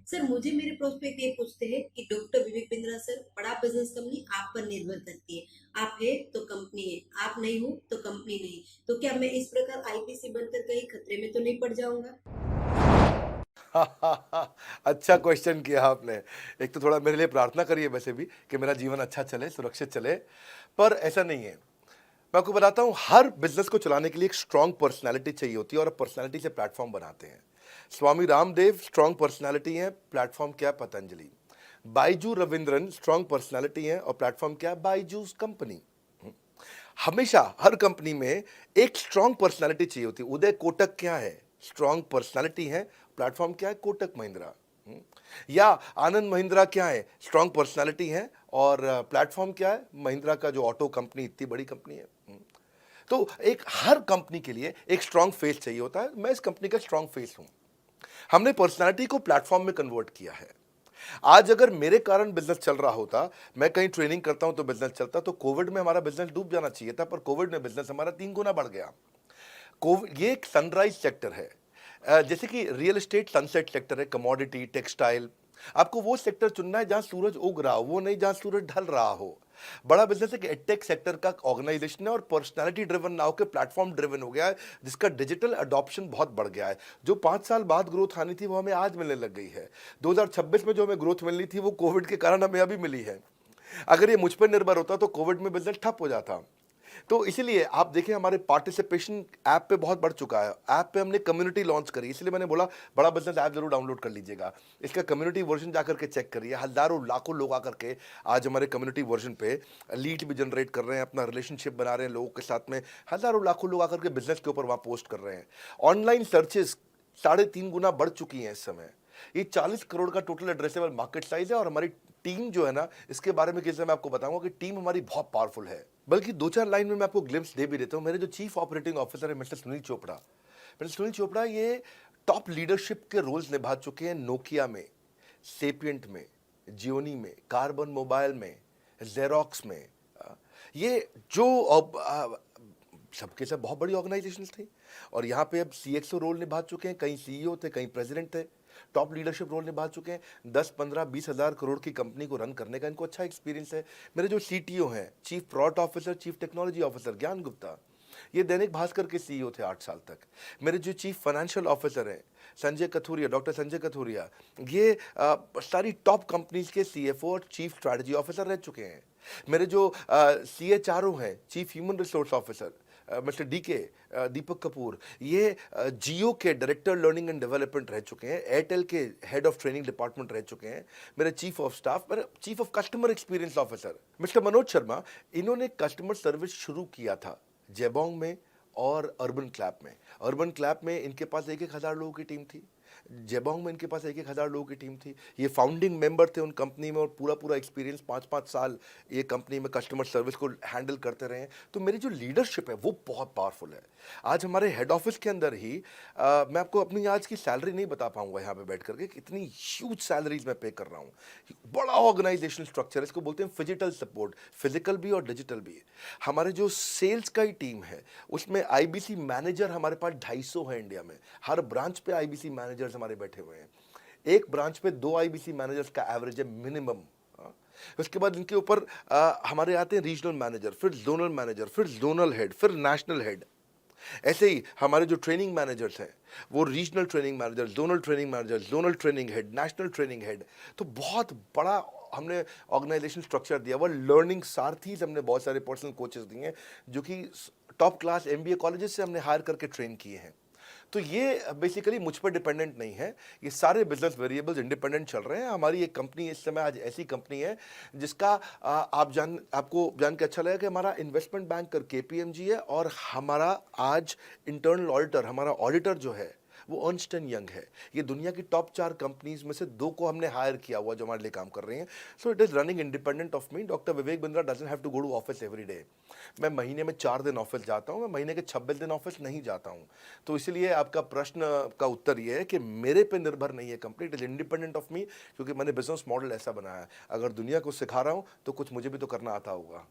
Sir मुझे मेरे prospect ये पूछते हैं कि डॉक्टर विवेक बिंद्रा सर, बड़ा बिजनेस कंपनी आप पर निर्भर करती है। आप है तो कंपनी है, आप नहीं हो तो कंपनी नहीं। तो क्या मैं इस प्रकार आईपीसी बनकर कहीं खतरे में तो नहीं पड़ जाऊंगा? अच्छा क्वेश्चन किया आपने। एक तो थोड़ा मेरे लिए प्रार्थना करिए वैसे भी कि मेरा जीवन अच्छा चले, सुरक्षित चले, पर ऐसा नहीं है। मैं आपको बताता हूँ, हर बिज़नेस को चलाने के लिए एक स्ट्रॉन्ग पर्सनैलिटी चाहिए होती है और पर्सनैलिटी से प्लेटफ़ॉर्म बनाते हैं। स्वामी रामदेव स्ट्रॉन्ग पर्सनैलिटी है, प्लेटफ़ॉर्म क्या है? पतंजलि। बायजू रविंद्रन स्ट्रॉन्ग पर्सनैलिटी है और प्लेटफ़ॉर्म क्या है? बायजूस कंपनी। हमेशा हर कंपनी में एक स्ट्रॉन्ग पर्सनालिटी चाहिए होती है। उदय कोटक क्या है? स्ट्रॉन्ग पर्सनालिटी है, प्लेटफॉर्म क्या है? कोटक महिंद्रा। हम्म। या आनंद महिंद्रा क्या है? स्ट्रॉन्ग पर्सनालिटी है और प्लेटफॉर्म क्या है? महिंद्रा का जो ऑटो कंपनी इतनी बड़ी कंपनी है। तो एक हर कंपनी के लिए एक स्ट्रॉन्ग फेस चाहिए होता है। मैं इस कंपनी का स्ट्रॉन्ग फेस हूं। हमने पर्सनालिटी को प्लेटफॉर्म में कन्वर्ट किया है। आज अगर मेरे कारण बिजनेस चल रहा होता, मैं कहीं ट्रेनिंग करता हूं तो बिजनेस चलता, तो कोविड में हमारा बिजनेस डूब जाना चाहिए था, पर कोविड में बिजनेस हमारा 3 गुना बढ़ गया। कोविड ये एक सनराइज सेक्टर है। जैसे कि रियल एस्टेट सनसेट सेक्टर है, कमोडिटी, टेक्सटाइल। आपको वो सेक्टर चुनना है जहां सूरज उग रहा हो, वो नहीं जहां सूरज ढल रहा हो। बड़ा बिजनेस एक एडटेक सेक्टर का ऑर्गेनाइजेशन है और पर्सनालिटी ड्रिवन ना होकर प्लेटफॉर्म ड्रिवन हो गया है, जिसका डिजिटल अडॉप्शन बहुत बढ़ गया है। जो 5 साल बाद ग्रोथ आनी थी वो हमें आज मिलने लग गई है। 2026 में जो हमें ग्रोथ मिलनी थी वो कोविड के कारण हमें अभी मिली है। अगर ये मुझ पर निर्भर होता तो कोविड में बिजनेस ठप हो जाता। तो इसीलिए आप देखिए, हमारे पार्टिसिपेशन ऐप पे बहुत बढ़ चुका है। ऐप पे हमने कम्युनिटी लॉन्च करी, इसलिए मैंने बोला बड़ा बिजनेस ऐप जरूर डाउनलोड कर लीजिएगा। इसका कम्युनिटी वर्जन जाकर के चेक करिए। हजारों लाखों लोग आकर के आज हमारे कम्युनिटी वर्जन पे लीड भी जनरेट कर रहे हैं, अपना रिलेशनशिप बना रहे हैं लोगों के साथ में। हजारों लाखों लोग आकर के बिजनेस के ऊपर वहां पोस्ट कर रहे हैं। ऑनलाइन सर्चेस 3.5 गुना बढ़ चुकी हैं इस समय। ये 40 करोड़ का टोटल एड्रेसेबल मार्केट साइज है और हमारी टीम जो है ना, इसके बारे में किसी मैं आपको बताऊंगा कि टीम हमारी बहुत पावरफुल है। बल्कि 2-4 लाइन में मैं आपको ग्लिम्स दे भी देता हूं। मेरे जो चीफ ऑपरेटिंग ऑफिसर है मिस्टर सुनील चोपड़ा, ये टॉप लीडरशिप के रोल्स निभा चुके हैं नोकिया में, सेपियंट में, जियोनी में, कार्बन मोबाइल में, जेरोक्स में। अ, ये जो सबके सब बहुत बड़ी ऑर्गेनाइजेशन थी और यहाँ पे अब सीएक्सओ रोल निभा चुके हैं, कहीं सीईओ थे, कहीं प्रेसिडेंट थे। टॉप लीडरशिप रोल निभा चुके हैं। 10, 15, 20 हज़ार करोड़ की कंपनी को रन करने का इनको अच्छा एक्सपीरियंस है। मेरे जो सीटीओ हैं, chief product officer, chief technology officer ज्ञान गुप्ता, ये दैनिक भास्कर के सीईओ थे 8 साल तक। मेरे जो चीफ फाइनेंशियल ऑफिसर हैं संजय कथुरिया, डॉक्टर संजय कथुरिया, ये सारी टॉप कंपनीज के सीएफओ और चीफ स्ट्रैटेजी ऑफिसर रह चुके हैं। मेरे जो सीएचआरओ हैं, chief human resource officer, mister DK, Deepak Kapoor, ये जियो के डायरेक्टर लर्निंग एंड डेवलपमेंट रह चुके हैं, एयरटेल के हेड ऑफ ट्रेनिंग डिपार्टमेंट रह चुके हैं। मेरे चीफ ऑफ स्टाफ, मेरे chief of customer experience officer mister Manoj Sharma, इन्होंने कस्टमर सर्विस शुरू किया था जेबोंग में और अर्बन क्लैप में। अर्बन क्लैप में इनके पास 1-1 हज़ार लोगों की टीम थी, जेबोंग में इनके पास 1-1 हज़ार लोगों की टीम थी। ये फाउंडिंग मेंबर थे उन कंपनी में और पूरा पूरा एक्सपीरियंस 5-5 साल ये कंपनी में कस्टमर सर्विस को हैंडल करते रहे हैं। तो मेरी जो लीडरशिप है वो बहुत पावरफुल है। आज हमारे हेड ऑफिस के अंदर ही मैं आपको अपनी आज की सैलरी नहीं बता पाऊंगा यहाँ पे बैठ करके, कितनी ह्यूज सैलरीज मैं पे कर रहा हूँ। बड़ा ऑर्गेनाइजेशनल स्ट्रक्चर है, इसको बोलते हैं फिजिटल सपोर्ट, फिजिकल भी और डिजिटल भी। हमारे जो सेल्स का ही टीम है उसमें आईबीसी मैनेजर हमारे पास 250 है इंडिया में। हर ब्रांच पे आईबीसी मैनेजर्स हमारे बैठे हुए हैं। एक ब्रांच पे 2 आईबीसी मैनेजर्स का एवरेज है मिनिमम। उसके बाद इनके ऊपर हमारे आते हैं रीजनल मैनेजर, फिर जोनल मैनेजर, फिर जोनल हेड, फिर नेशनल हेड। ऐसे ही हमारे जो ट्रेनिंग मैनेजर्स हैं वो regional training manager, zonal training manager, zonal training head, national training head. तो बहुत बड़ा हमने ऑर्गेनाइजेशन स्ट्रक्चर दिया हुआ। लर्निंग सारथीज हमने बहुत सारे पर्सनल कोचेस दिए हैं जो कि टॉप क्लास एमबीए कॉलेजेस से हमने हायर करके ट्रेन किए हैं। तो ये बेसिकली मुझ पर डिपेंडेंट नहीं है। ये सारे बिजनेस वेरिएबल्स इंडिपेंडेंट चल रहे हैं। हमारी एक कंपनी इस समय आज ऐसी कंपनी है जिसका आपको जान के अच्छा लगेगा कि हमारा इन्वेस्टमेंट बैंकर केपीएमजी है और हमारा आज इंटरनल ऑडिटर, हमारा ऑडिटर जो है वो अर्न्स्ट एंड यंग है। ये दुनिया की टॉप 4 कंपनीज में से 2 को हमने हायर किया हुआ जो हमारे लिए काम कर रही हैं। So it is running independent of me. Doctor Vivek Bindra doesn't have to go to office every day. मैं महीने में 4 दिन ऑफिस जाता हूँ, मैं महीने के 26 दिन ऑफिस नहीं जाता हूँ। तो इसलिए आपका प्रश्न का उत्तर ये है कि मेरे पे निर्भर नहीं है company, it is independent of मी, क्योंकि मैंने बिजनेस मॉडल ऐसा बनाया है। अगर दुनिया को सिखा रहा हूँ तो कुछ मुझे भी तो करना आता होगा।